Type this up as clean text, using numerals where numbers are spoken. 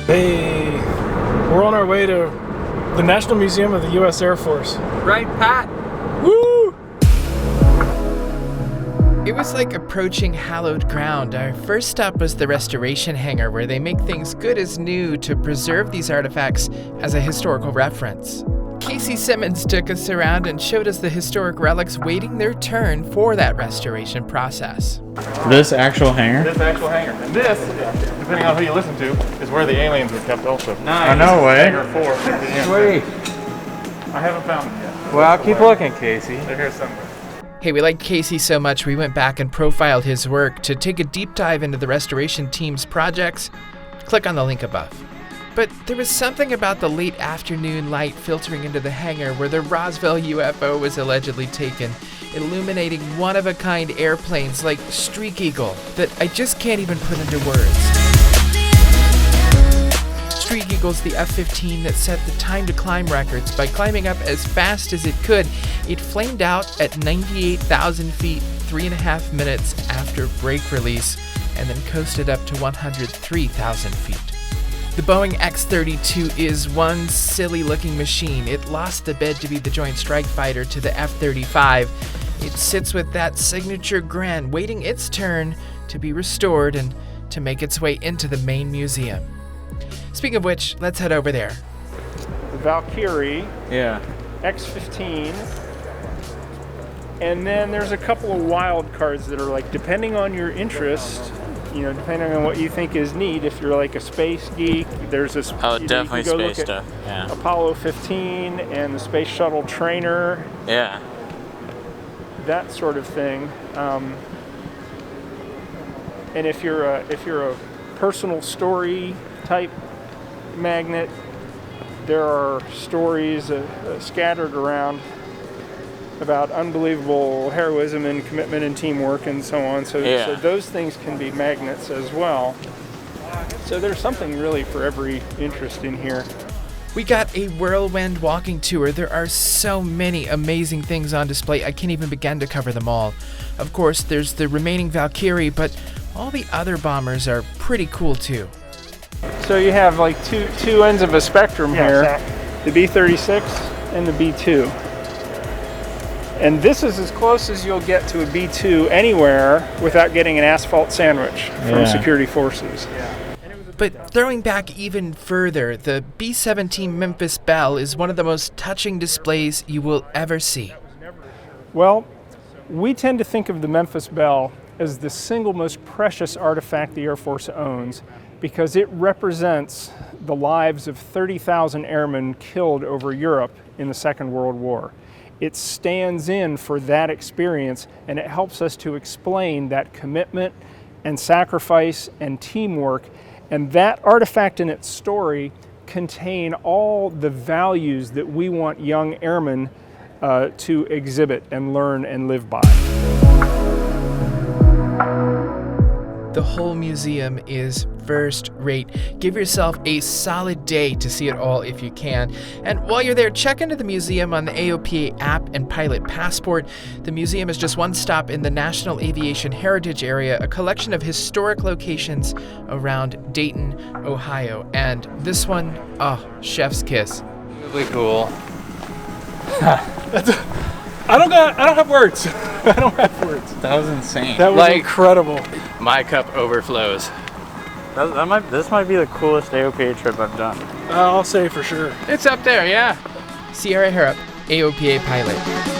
Hey, we're on our way to the National Museum of the U.S. Air Force. Right, Pat? Woo! It was like approaching hallowed ground. Our first stop was the restoration hangar, where they make things good as new to preserve these artifacts as a historical reference. Casey Simmons took us around and showed us the historic relics waiting their turn for that restoration process. This actual hangar? This actual hangar. And this, depending on who you listen to, is where the aliens were kept also. Nice. Oh, no way. Hangar 4. Sweet. I haven't found them yet. Well, keep looking, Casey. They're here somewhere. Hey, we liked Casey so much we went back and profiled his work to take a deep dive into the restoration team's projects. Click on the link above. But there was something about the late afternoon light filtering into the hangar where the Roswell UFO was allegedly taken, illuminating one-of-a-kind airplanes like Streak Eagle that I just can't even put into words. Streak Eagle's the F-15 that set the time to climb records by climbing up as fast as it could. It flamed out at 98,000 feet, 3.5 minutes after brake release, and then coasted up to 103,000 feet. The Boeing X-32 is one silly-looking machine. It lost the bid to be the Joint Strike Fighter to the F-35. It sits with that signature grin, waiting its turn to be restored and to make its way into the main museum. Speaking of which, let's head over there. The Valkyrie, Yeah. X-15, and then there's a couple of wild cards that are like, depending on your interest, you know, depending on what you think is neat. If you're like a space geek, there's a Definitely space stuff. Yeah. Apollo 15 and the Space Shuttle Trainer, Yeah. that sort of thing. And if you're a personal story type magnet, there are stories scattered around about unbelievable heroism and commitment and teamwork and so on. So those things can be magnets as well. So there's something really for every interest in here. We got a whirlwind walking tour. There are so many amazing things on display, I can't even begin to cover them all. Of course, there's the remaining Valkyrie, but all the other bombers are pretty cool too. So you have like two ends of a spectrum here, exactly. The B-36 and the B-2. And this is as close as you'll get to a B-2 anywhere without getting an asphalt sandwich from security forces. Yeah. But throwing back even further, the B-17 Memphis Belle is one of the most touching displays you will ever see. Well, we tend to think of the Memphis Belle as the single most precious artifact the Air Force owns because it represents the lives of 30,000 airmen killed over Europe in the Second World War. It stands in for that experience, and it helps us to explain that commitment and sacrifice and teamwork. And that artifact and its story contain all the values that we want young airmen to exhibit and learn and live by. The whole museum is first rate. Give yourself a solid day to see it all if you can. And while you're there, check into the museum on the AOPA app and Pilot Passport. The museum is just one stop in the National Aviation Heritage Area, a collection of historic locations around Dayton, Ohio. And this one, chef's kiss. Really cool. I don't have words. I don't have words. That was insane. That was incredible. My cup overflows. This might be the coolest AOPA trip I've done. I'll say for sure. It's up there, yeah. Sierra Harrop, AOPA Pilot.